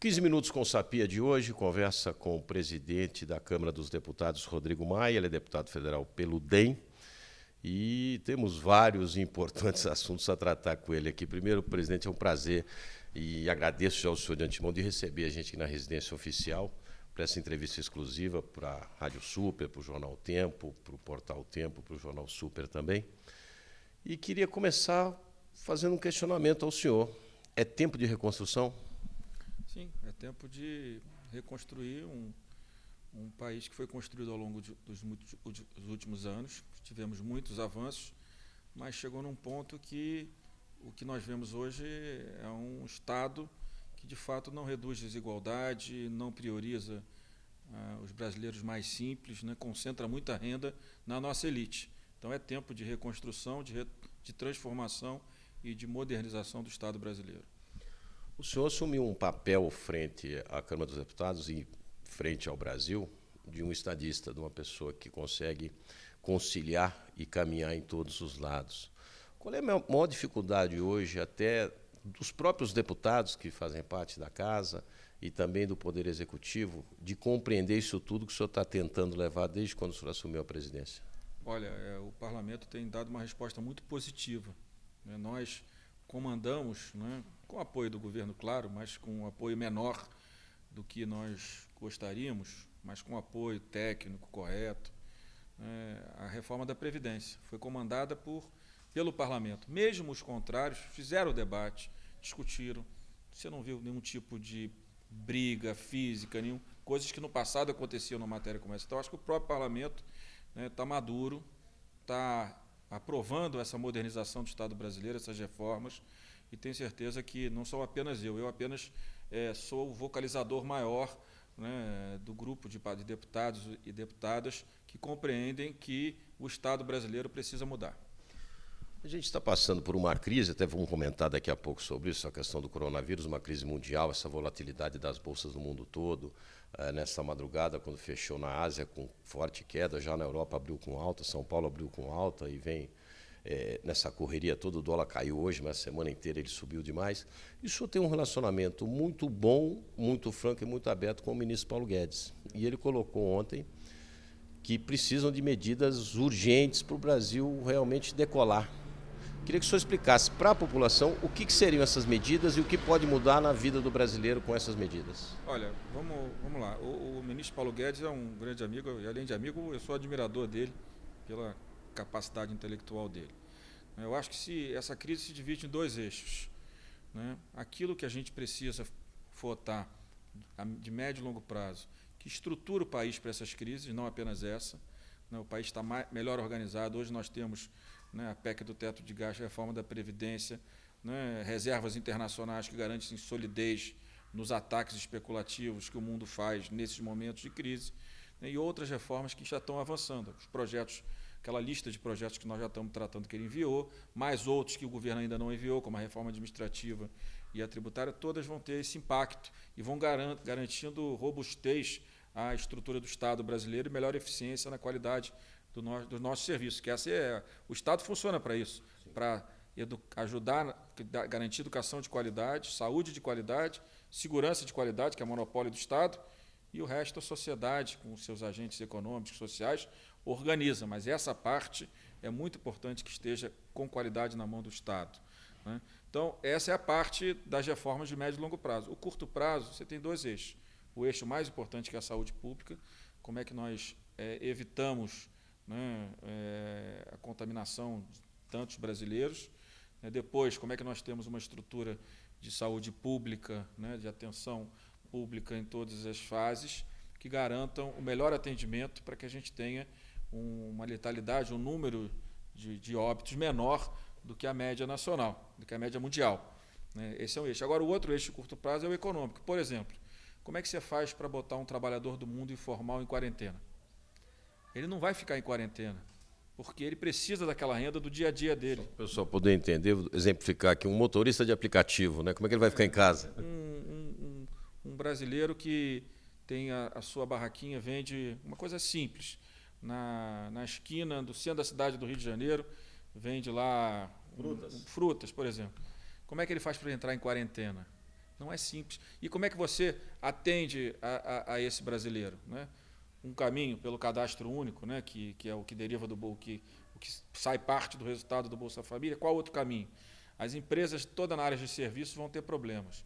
15 minutos com o Sapia de hoje, conversa com o presidente da Câmara dos Deputados, Rodrigo Maia, ele é deputado federal pelo DEM, e temos vários importantes assuntos a tratar com ele aqui. Primeiro, presidente, é um prazer e agradeço já ao senhor de antemão de receber a gente aqui na residência oficial para essa entrevista exclusiva para a Rádio Super, para o Jornal Tempo, para o Portal Tempo, para o Jornal Super também. E queria começar fazendo um questionamento ao senhor. É tempo de reconstrução? Sim, é tempo de reconstruir um país que foi construído ao longo dos últimos anos. Tivemos muitos avanços, mas chegou num ponto que o que nós vemos hoje é um Estado que, de fato, não reduz desigualdade, não prioriza os brasileiros mais simples, né, concentra muita renda na nossa elite. Então, é tempo de reconstrução, de transformação e de modernização do Estado brasileiro. O senhor assumiu um papel frente à Câmara dos Deputados e frente ao Brasil de um estadista, de uma pessoa que consegue conciliar e caminhar em todos os lados. Qual é a maior dificuldade hoje, até dos próprios deputados que fazem parte da Casa e também do Poder Executivo, de compreender isso tudo que o senhor está tentando levar desde quando o senhor assumiu a presidência? Olha, o Parlamento tem dado uma resposta muito positiva, né? Nós comandamos, né, com apoio do governo, claro, mas com um apoio menor do que nós gostaríamos, mas com apoio técnico correto, a reforma da Previdência. Foi comandada pelo Parlamento. Mesmo os contrários fizeram o debate, discutiram. Você não viu nenhum tipo de briga física, coisas que no passado aconteciam na matéria como essa. Então, acho que o próprio Parlamento está maduro, está aprovando essa modernização do Estado brasileiro, essas reformas, e tenho certeza que não sou apenas eu apenas sou o vocalizador maior, né, do grupo de deputados e deputadas que compreendem que o Estado brasileiro precisa mudar. A gente está passando por uma crise, até vamos comentar daqui a pouco sobre isso, a questão do coronavírus, uma crise mundial, essa volatilidade das bolsas no mundo todo. Nessa madrugada, quando fechou na Ásia com forte queda, já na Europa abriu com alta, São Paulo abriu com alta e vem nessa correria toda. O dólar caiu hoje, mas a semana inteira ele subiu demais. E o senhor tem um relacionamento muito bom, muito franco e muito aberto com o ministro Paulo Guedes. E ele colocou ontem que precisam de medidas urgentes para o Brasil realmente decolar. Queria que o senhor explicasse para a população o que seriam essas medidas e o que pode mudar na vida do brasileiro com essas medidas. Olha, vamos lá. O ministro Paulo Guedes é um grande amigo, e além de amigo, eu sou admirador dele pela capacidade intelectual dele. Eu acho que essa crise se divide em dois eixos, né? Aquilo que a gente precisa votar de médio e longo prazo, que estrutura o país para essas crises, não apenas essa, né? O país está melhor organizado. Hoje nós temos, né, a PEC do teto de gastos, reforma da Previdência, né, reservas internacionais que garantem solidez nos ataques especulativos que o mundo faz nesses momentos de crise, né, e outras reformas que já estão avançando. Os projetos, aquela lista de projetos que nós já estamos tratando que ele enviou, mais outros que o governo ainda não enviou, como a reforma administrativa e a tributária, todas vão ter esse impacto e vão garantindo robustez à estrutura do Estado brasileiro e melhor eficiência na qualidade do nosso serviço, que o Estado funciona para isso, para ajudar, garantir educação de qualidade, saúde de qualidade, segurança de qualidade, que é monopólio do Estado, e o resto da sociedade, com os seus agentes econômicos, sociais, organiza. Mas essa parte é muito importante que esteja com qualidade na mão do Estado, né? Então, essa é a parte das reformas de médio e longo prazo. O curto prazo, você tem dois eixos. O eixo mais importante, que é a saúde pública, como é que nós evitamos, né, a contaminação de tantos brasileiros. Depois, como é que nós temos uma estrutura de saúde pública, né, de atenção pública em todas as fases, que garantam o melhor atendimento para que a gente tenha uma letalidade, um número de óbitos menor do que a média nacional, do que a média mundial, né? Esse é um eixo. Agora, o outro eixo de curto prazo é o econômico. Por exemplo, como é que você faz para botar um trabalhador do mundo informal em quarentena? Ele não vai ficar em quarentena, porque ele precisa daquela renda do dia a dia dele. Para o pessoal poder entender, vou exemplificar aqui, um motorista de aplicativo, né? Como é que ele vai ficar em casa? Um brasileiro que tem a sua barraquinha, vende uma coisa simples, na esquina do centro da cidade do Rio de Janeiro, vende lá frutas, por exemplo. Como é que ele faz para entrar em quarentena? Não é simples. E como é que você atende a esse brasileiro? Né? Um caminho pelo cadastro único, né? que é o que deriva do o que sai parte do resultado do Bolsa Família. Qual outro caminho? As empresas, toda na área de serviços, vão ter problemas.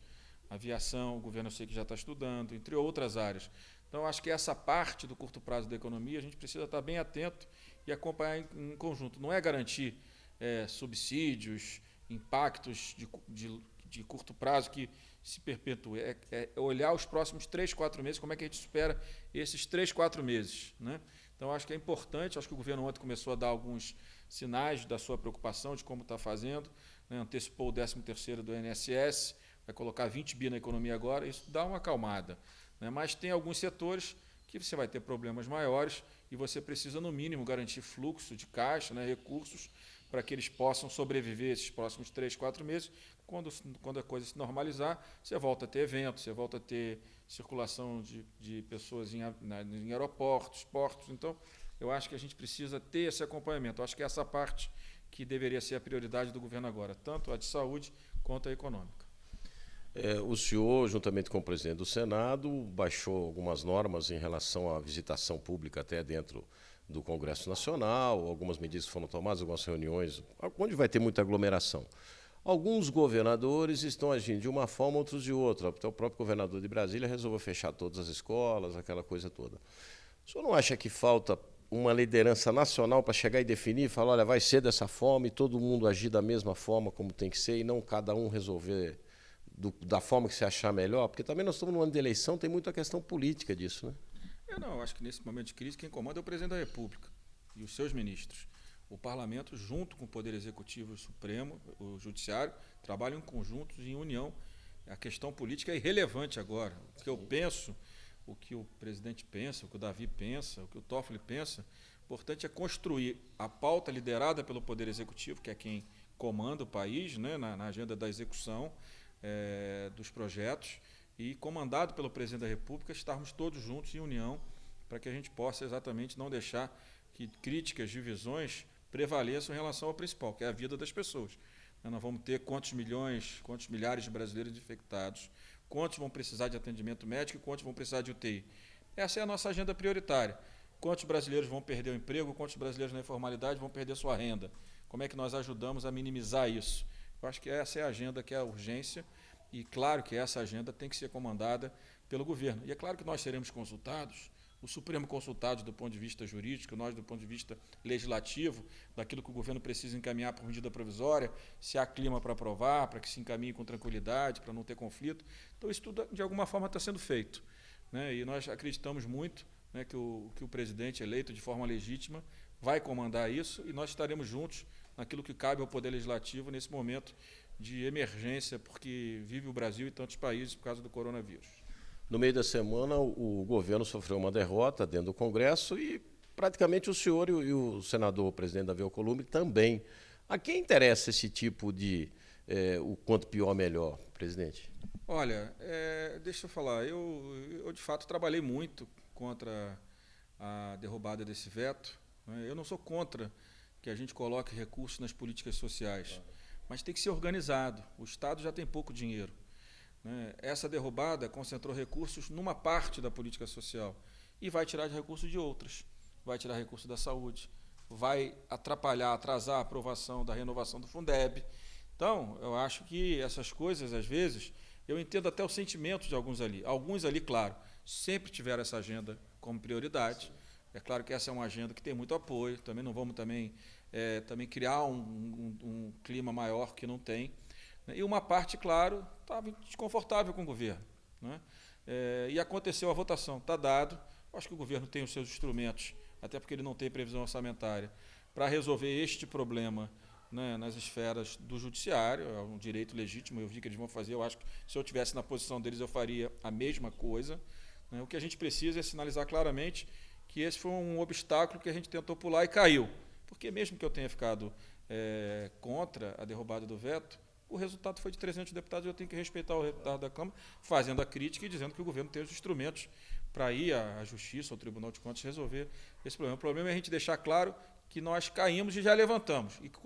Aviação, o governo eu sei que já está estudando, entre outras áreas. Então, acho que essa parte do curto prazo da economia, a gente precisa estar bem atento e acompanhar em conjunto. Não é garantir subsídios, impactos de curto prazo que se perpetue. É olhar os próximos 3, 4 meses, como é que a gente supera esses 3, 4 meses. Né? Então, acho que é importante, acho que o governo ontem começou a dar alguns sinais da sua preocupação, de como está fazendo, né? Antecipou o 13º do INSS, vai colocar 20 bi na economia agora, isso dá uma acalmada. Né? Mas tem alguns setores que você vai ter problemas maiores e você precisa, no mínimo, garantir fluxo de caixa, né, recursos, para que eles possam sobreviver esses próximos 3, 4 meses. Quando a coisa se normalizar, você volta a ter eventos, você volta a ter circulação de pessoas em aeroportos, portos. Então, eu acho que a gente precisa ter esse acompanhamento. Eu acho que é essa parte que deveria ser a prioridade do governo agora, tanto a de saúde quanto a econômica. O senhor, juntamente com o presidente do Senado, baixou algumas normas em relação à visitação pública até dentro do Congresso Nacional, algumas medidas foram tomadas, algumas reuniões, onde vai ter muita aglomeração. Alguns governadores estão agindo de uma forma, outros de outra. Até o próprio governador de Brasília resolveu fechar todas as escolas, aquela coisa toda. O senhor não acha que falta uma liderança nacional para chegar e definir, falar, olha, vai ser dessa forma e todo mundo agir da mesma forma como tem que ser e não cada um resolver da forma que você achar melhor? Porque também nós estamos num ano de eleição, tem muita questão política disso, né? Eu acho que nesse momento de crise quem comanda é o presidente da República e os seus ministros. O parlamento, junto com o Poder Executivo e o Supremo, o Judiciário, trabalham conjuntos em união. A questão política é irrelevante agora. O que eu penso, o que o presidente pensa, o que o Davi pensa, o que o Toffoli pensa, o importante é construir a pauta liderada pelo Poder Executivo, que é quem comanda o país, né, na agenda da execução dos projetos, e comandado pelo presidente da República, estarmos todos juntos em união para que a gente possa exatamente não deixar que críticas, divisões prevaleçam em relação ao principal, que é a vida das pessoas. Nós vamos ter quantos milhões, quantos milhares de brasileiros infectados, quantos vão precisar de atendimento médico e quantos vão precisar de UTI. Essa é a nossa agenda prioritária. Quantos brasileiros vão perder o emprego, quantos brasileiros na informalidade vão perder sua renda. Como é que nós ajudamos a minimizar isso? Eu acho que essa é a agenda que é a urgência e claro que essa agenda tem que ser comandada pelo governo. E é claro que nós seremos consultados, o Supremo consultado do ponto de vista jurídico, nós do ponto de vista legislativo, daquilo que o governo precisa encaminhar por medida provisória, se há clima para aprovar, para que se encaminhe com tranquilidade, para não ter conflito. Então isso tudo de alguma forma está sendo feito. Né? E nós acreditamos muito, né, que o presidente eleito de forma legítima vai comandar isso e nós estaremos juntos naquilo que cabe ao Poder Legislativo nesse momento de emergência, porque vive o Brasil e tantos países por causa do coronavírus. No meio da semana, o governo sofreu uma derrota dentro do Congresso e praticamente o senhor e o senador, o presidente Davi Alcolumbre, também. A quem interessa esse tipo de o quanto pior, melhor, presidente? Olha, deixa eu falar, eu de fato trabalhei muito contra a derrubada desse veto. Né? Eu não sou contra que a gente coloque recursos nas políticas sociais, mas tem que ser organizado. O Estado já tem pouco dinheiro. Né? Essa derrubada concentrou recursos numa parte da política social e vai tirar de recursos de outras. Vai tirar recursos da saúde, vai atrapalhar, atrasar a aprovação da renovação do Fundeb. Então, eu acho que essas coisas, às vezes, eu entendo até o sentimento de alguns ali. Alguns ali, claro, sempre tiveram essa agenda como prioridade. É claro que essa é uma agenda que tem muito apoio, também não vamos também criar um clima maior que não tem. E uma parte, claro, estava desconfortável com o governo. Né? E aconteceu a votação, está dado. Acho que o governo tem os seus instrumentos, até porque ele não tem previsão orçamentária, para resolver este problema, né, nas esferas do judiciário. É um direito legítimo, eu vi que eles vão fazer. Eu acho que se eu estivesse na posição deles, eu faria a mesma coisa. Né? O que a gente precisa é sinalizar claramente que esse foi um obstáculo que a gente tentou pular e caiu. Porque mesmo que eu tenha ficado contra a derrubada do veto, o resultado foi de 300 deputados e eu tenho que respeitar o resultado da Câmara, fazendo a crítica e dizendo que o governo tem os instrumentos para ir à Justiça, ao Tribunal de Contas, resolver esse problema. O problema é a gente deixar claro que nós caímos e já levantamos e que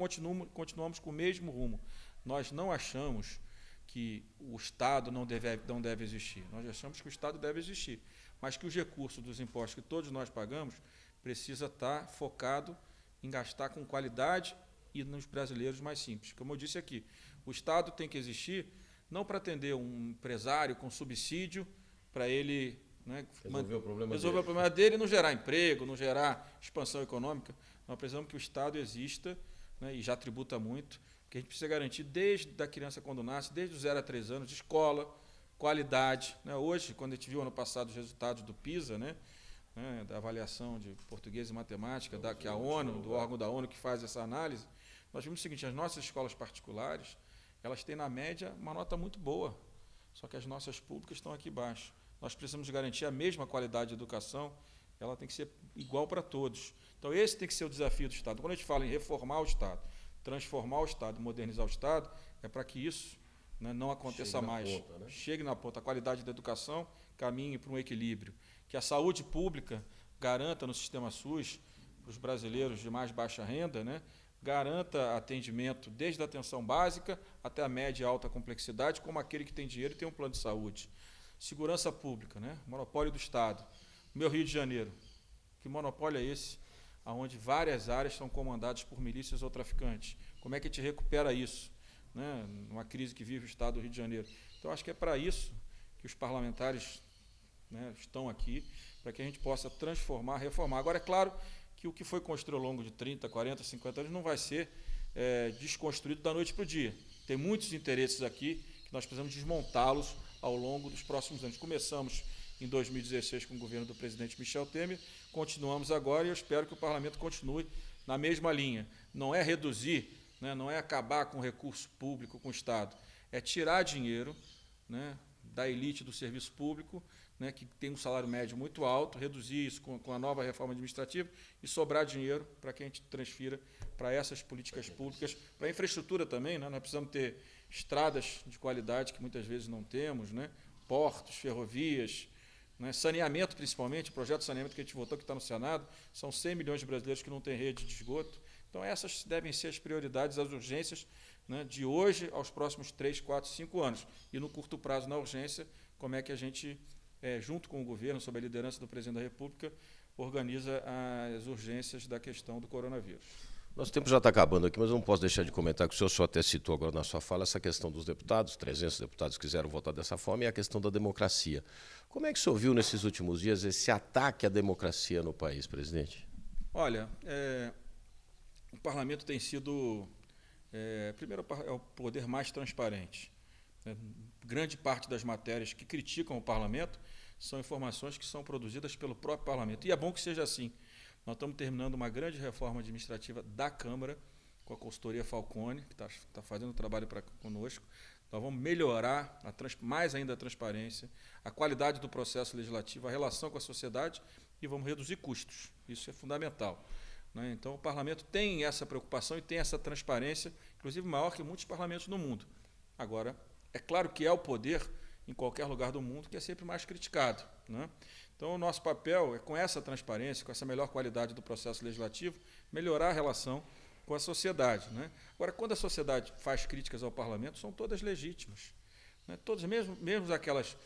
continuamos com o mesmo rumo. Nós não achamos que o Estado não deve existir. Nós achamos que o Estado deve existir, mas que os recursos dos impostos que todos nós pagamos precisa estar focado em gastar com qualidade e nos brasileiros mais simples. Como eu disse aqui, o Estado tem que existir não para atender um empresário com subsídio, para ele, né, resolver o problema dele e não gerar emprego, não gerar expansão econômica. Nós precisamos que o Estado exista, né, e já tributa muito, porque a gente precisa garantir desde a criança quando nasce, desde os 0 a 3 anos, de escola, qualidade. Né? Hoje, quando a gente viu ano passado os resultados do PISA, né, da avaliação de português e matemática, que a ONU, do órgão da ONU que faz essa análise, nós vimos o seguinte: as nossas escolas particulares, elas têm, na média, uma nota muito boa, só que as nossas públicas estão aqui embaixo. Nós precisamos garantir a mesma qualidade de educação, ela tem que ser igual para todos. Então, esse tem que ser o desafio do Estado. Quando a gente fala em reformar o Estado, transformar o Estado, modernizar o Estado, é para que isso, né, não aconteça mais. Ponta, né? Chegue na ponta. A qualidade da educação caminhe para um equilíbrio. Que a saúde pública garanta no sistema SUS, para os brasileiros de mais baixa renda, né, garanta atendimento desde a atenção básica até a média e alta complexidade, como aquele que tem dinheiro e tem um plano de saúde. Segurança pública, né, monopólio do Estado. Meu Rio de Janeiro, que monopólio é esse? Onde várias áreas são comandadas por milícias ou traficantes. Como é que a gente recupera isso, né, numa crise que vive o Estado do Rio de Janeiro? Então, acho que é para isso que os parlamentares, né, estão aqui, para que a gente possa transformar, reformar. Agora, é claro que o que foi construído ao longo de 30, 40, 50 anos não vai ser desconstruído da noite para o dia. Tem muitos interesses aqui que nós precisamos desmontá-los ao longo dos próximos anos. Começamos em 2016 com o governo do presidente Michel Temer, continuamos agora e eu espero que o parlamento continue na mesma linha. Não é reduzir, né, não é acabar com o recurso público, com o Estado, é tirar dinheiro, né, da elite do serviço público, né, que tem um salário médio muito alto, reduzir isso com a nova reforma administrativa e sobrar dinheiro para que a gente transfira para essas políticas públicas, para a infraestrutura também, né, nós precisamos ter estradas de qualidade que muitas vezes não temos, né, portos, ferrovias, né, saneamento principalmente, o projeto de saneamento que a gente votou, que está no Senado, são 100 milhões de brasileiros que não têm rede de esgoto. Então, essas devem ser as prioridades, as urgências, né, de hoje aos próximos 3, 4, 5 anos. E, no curto prazo, na urgência, como é que a gente, junto com o governo, sob a liderança do presidente da República, organiza as urgências da questão do coronavírus. Nosso tempo já está acabando aqui, mas eu não posso deixar de comentar que o senhor só até citou agora na sua fala essa questão dos deputados, 300 deputados quiseram votar dessa forma, e a questão da democracia. Como é que o senhor viu nesses últimos dias esse ataque à democracia no país, presidente? Olha, o parlamento tem sido, primeiro, é o poder mais transparente. Grande parte das matérias que criticam o parlamento são informações que são produzidas pelo próprio parlamento. E é bom que seja assim. Nós estamos terminando uma grande reforma administrativa da Câmara, com a consultoria Falcone, que está fazendo o trabalho conosco. Nós vamos melhorar mais ainda a transparência, a qualidade do processo legislativo, a relação com a sociedade e vamos reduzir custos. Isso é fundamental, né? Então, o parlamento tem essa preocupação e tem essa transparência, inclusive maior que muitos parlamentos no mundo. Agora, é claro que é o poder, em qualquer lugar do mundo, que é sempre mais criticado, né? Então, o nosso papel é, com essa transparência, com essa melhor qualidade do processo legislativo, melhorar a relação com a sociedade, né? Agora, quando a sociedade faz críticas ao parlamento, são todas legítimas, né? Todas, mesmo aquelas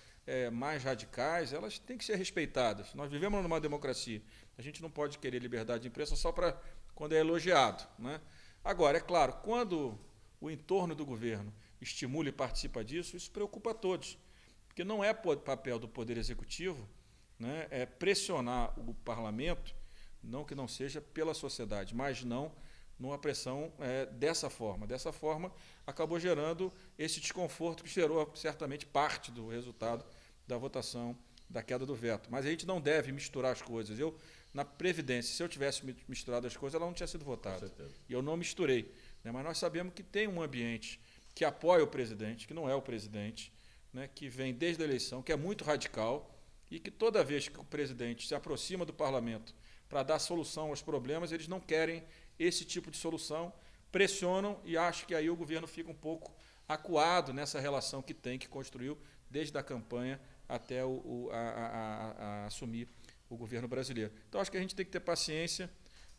mais radicais, elas têm que ser respeitadas. Nós vivemos numa democracia. A gente não pode querer liberdade de imprensa só para quando é elogiado, né? Agora, é claro, quando o entorno do governo estimula e participa disso, isso preocupa a todos, porque não é papel do Poder Executivo, né, pressionar o parlamento, não que não seja pela sociedade, mas não numa pressão dessa forma. Dessa forma, acabou gerando esse desconforto que gerou certamente parte do resultado da votação da queda do veto. Mas a gente não deve misturar as coisas. Na Previdência, se eu tivesse misturado as coisas, ela não tinha sido votada. E eu não misturei, né, mas nós sabemos que tem um ambiente que apoia o presidente, que não é o presidente, né, que vem desde a eleição, que é muito radical, e que toda vez que o presidente se aproxima do parlamento para dar solução aos problemas, eles não querem esse tipo de solução, pressionam e acho que aí o governo fica um pouco acuado nessa relação que construiu desde a campanha até assumir o governo brasileiro. Então, acho que a gente tem que ter paciência,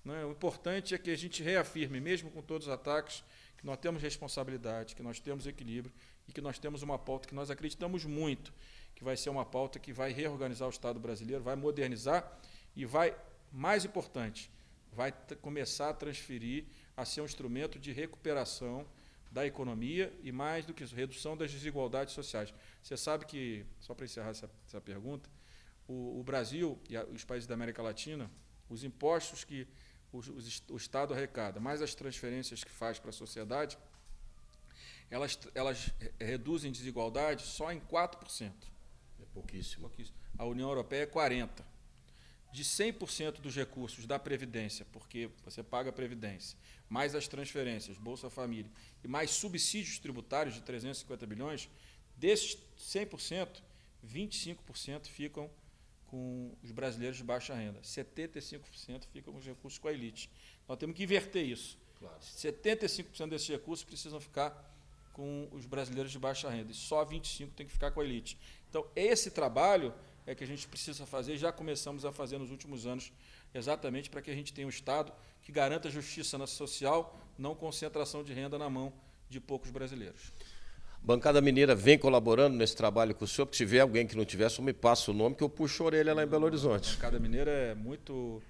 né? O importante é que a gente reafirme, mesmo com todos os ataques, que nós temos responsabilidade, que nós temos equilíbrio, e que nós temos uma pauta que nós acreditamos muito, que vai ser uma pauta que vai reorganizar o Estado brasileiro, vai modernizar e vai, mais importante, vai começar a transferir, a ser um instrumento de recuperação da economia e, mais do que isso, redução das desigualdades sociais. Você sabe que, só para encerrar essa pergunta, o Brasil e os países da América Latina, os impostos que o Estado arrecada, mais as transferências que faz para a sociedade, elas reduzem desigualdade só em 4%. É pouquíssimo. A União Europeia é 40%. De 100% dos recursos da Previdência, porque você paga a Previdência, mais as transferências, Bolsa Família, e mais subsídios tributários de 350 bilhões, desses 100%, 25% ficam com os brasileiros de baixa renda, 75% ficam com os recursos com a elite. Nós temos que inverter isso. Claro. 75% desses recursos precisam ficar com os brasileiros de baixa renda, e só 25% tem que ficar com a elite. Então, esse trabalho é que a gente precisa fazer, e já começamos a fazer nos últimos anos, exatamente para que a gente tenha um Estado que garanta justiça social, não concentração de renda na mão de poucos brasileiros. Bancada Mineira vem colaborando nesse trabalho com o senhor, porque se tiver alguém que não tiver, só me passa o nome que eu puxo a orelha lá em Belo Horizonte. A Bancada Mineira é muito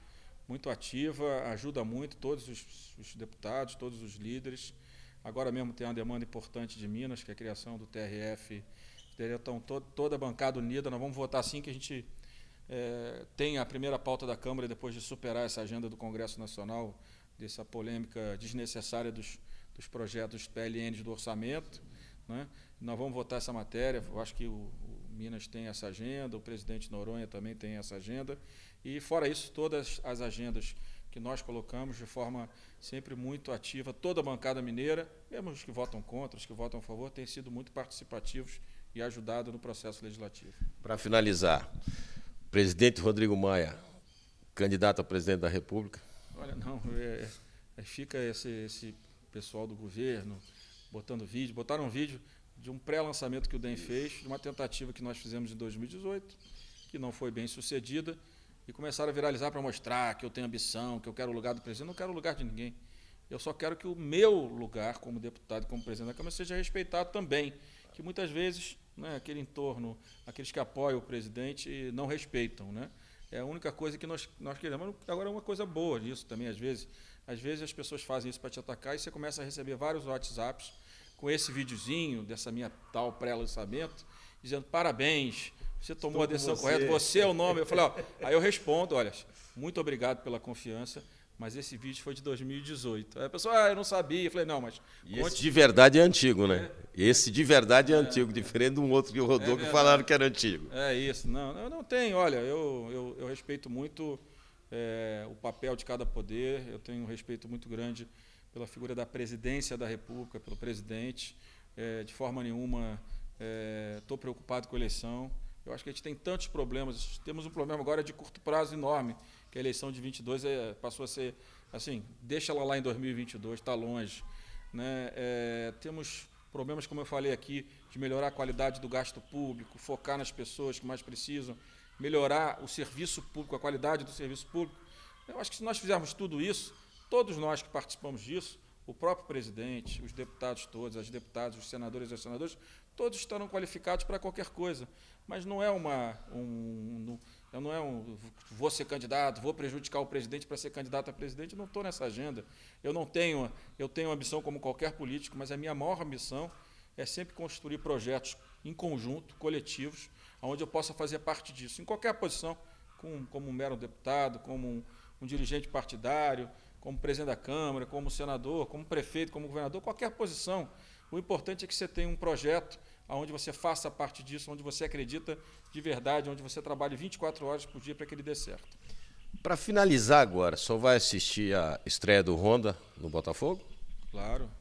ativa, ajuda muito todos os deputados, todos os líderes. Agora mesmo tem uma demanda importante de Minas, que é a criação do TRF. Então, toda a bancada unida, nós vamos votar assim que a gente tem a primeira pauta da Câmara, depois de superar essa agenda do Congresso Nacional, dessa polêmica desnecessária dos projetos PLNs do orçamento, né? Nós vamos votar essa matéria. Eu acho que o Minas tem essa agenda, o presidente Noronha também tem essa agenda, e fora isso, todas as agendas que nós colocamos de forma sempre muito ativa, toda a bancada mineira, mesmo os que votam contra, os que votam a favor, têm sido muito participativos e ajudado no processo legislativo. Para finalizar, presidente Rodrigo Maia, candidato a presidente da República? Olha, não, fica esse pessoal do governo botaram um vídeo de um pré-lançamento que o DEM fez, de uma tentativa que nós fizemos em 2018, que não foi bem sucedida, e começaram a viralizar para mostrar que eu tenho ambição, que eu quero o lugar do presidente. Eu não quero o lugar de ninguém. Eu só quero que o meu lugar como deputado e como presidente da Câmara seja respeitado também, que muitas vezes, né, aquele entorno, aqueles que apoiam o presidente não respeitam, né? É a única coisa que nós queremos. Agora, uma coisa boa disso também, às vezes as pessoas fazem isso para te atacar e você começa a receber vários WhatsApps com esse videozinho dessa minha tal pré-lançamento, dizendo parabéns, você tomou a decisão correta, você é o nome. Eu falei, aí eu respondo, olha, muito obrigado pela confiança, mas esse vídeo foi de 2018. Aí a pessoa, eu não sabia. Eu falei, não, mas... E esse de verdade é antigo, né? Esse de verdade é antigo, diferente de um outro que rodou que falaram que era antigo. É isso. Não, eu não tenho. Olha, eu respeito muito o papel de cada poder, eu tenho um respeito muito grande pela figura da presidência da República, pelo presidente. De forma nenhuma estou preocupado com a eleição. Eu acho que a gente tem tantos problemas. Temos um problema agora de curto prazo enorme, que a eleição de 22 passou a ser, assim, deixa ela lá em 2022, está longe, né? Temos problemas, como eu falei aqui, de melhorar a qualidade do gasto público, focar nas pessoas que mais precisam, melhorar o serviço público, a qualidade do serviço público. Eu acho que se nós fizermos tudo isso, todos nós que participamos disso, o próprio presidente, os deputados todos, as deputadas, os senadores e as senadoras, todos estarão qualificados para qualquer coisa. Mas não é vou ser candidato, vou prejudicar o presidente para ser candidato a presidente, eu não estou nessa agenda. Eu tenho ambição como qualquer político, mas a minha maior ambição é sempre construir projetos em conjunto, coletivos, onde eu possa fazer parte disso, em qualquer posição, como um mero deputado, como um dirigente partidário, como presidente da Câmara, como senador, como prefeito, como governador, qualquer posição. O importante é que você tenha um projeto onde você faça parte disso, onde você acredita de verdade, onde você trabalhe 24 horas por dia para que ele dê certo. Para finalizar agora, só vai assistir a estreia do Honda no Botafogo? Claro.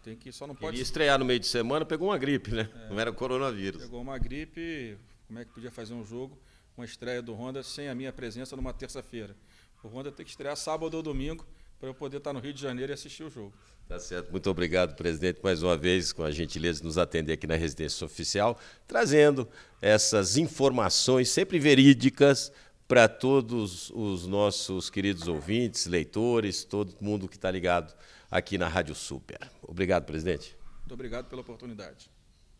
Tem que, só não pode... Ele ia estrear no meio de semana, pegou uma gripe, né? Não era coronavírus. Pegou uma gripe, como é que podia fazer um jogo, uma estreia do Honda sem a minha presença numa terça-feira? O Honda tem que estrear sábado ou domingo para eu poder estar no Rio de Janeiro e assistir o jogo. Tá certo. Muito obrigado, presidente, mais uma vez, com a gentileza de nos atender aqui na Residência Oficial, trazendo essas informações sempre verídicas para todos os nossos queridos ouvintes, leitores, todo mundo que está ligado aqui na Rádio Super. Obrigado, presidente. Muito obrigado pela oportunidade.